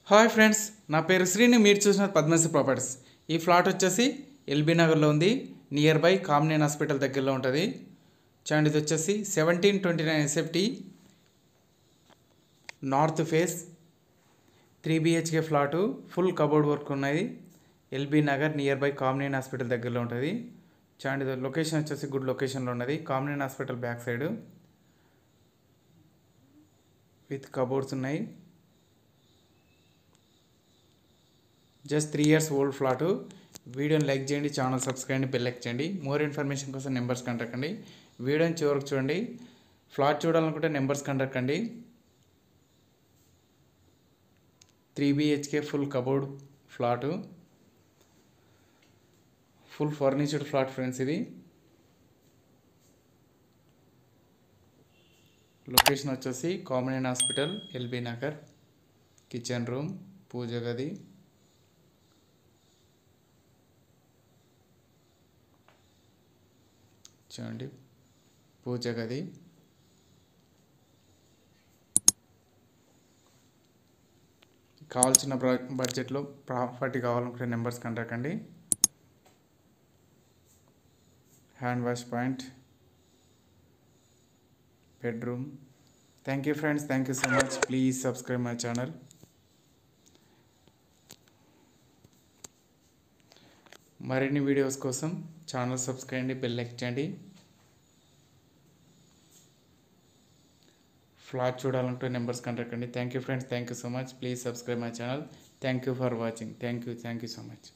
Hi friends, నా పేరు శ్రీని. మీరు చూసిన పద్మశ్రీ ప్రాపర్టీస్. ఈ ఫ్లాట్ వచ్చేసి ఎల్బీ నగర్లో ఉంది. నియర్ బై కామినేని హాస్పిటల్ దగ్గరలో ఉంటుంది. చూడండి, ఇది వచ్చేసి 1729 SFT north face 3 BHK flat. Full cupboard work ఉన్నది. LB Nagar near by Kamineni hospital దగ్గరలో ఉంటుంది. చూడండి, ఇది లొకేషన్ వచ్చేసి గుడ్ లొకేషన్లో ఉన్నది. Kamineni hospital back side with cupboards ఉన్నాయి. Just 3 years old flat. వీడియోని లైక్ చేయండి, ఛానల్ సబ్స్క్రైబ్ చేయండి, బెల్ చేయండి. మోర్ ఇన్ఫర్మేషన్ కోసం నెంబర్స్ కాంటాక్ట్ కండి. వీడియోని చివరికి చూడండి. ఫ్లాట్ చూడాలనుకుంటే నెంబర్స్ కాంటాక్ట్ కండి. 3 BHK full cupboard flat, full furnished flat friends. ఇది లొకేషన్ వచ్చేసి Kamineni hospital, LB Nagar. Kitchen room, పూజ గది, చూడండి పూజ గది. కావాల్సిన బడ్జెట్లో ప్రాపర్టీ కావాలనుకుంటే నెంబర్స్ కాంటాక్ట్ అండి. Hand wash point, bedroom. Thank you friends, thank you so much. Please subscribe my channel. మరిన్ని వీడియోస్ కోసం ఛానల్ సబ్స్క్రైబ్ చేయండి, బెల్ చేయండి. ఫ్లాట్ చూడాలంటే నెంబర్స్ కాంటాక్ట్ అండి. Thank you friends, thank you so much. Please subscribe my channel. Thank you for watching. Thank you so much.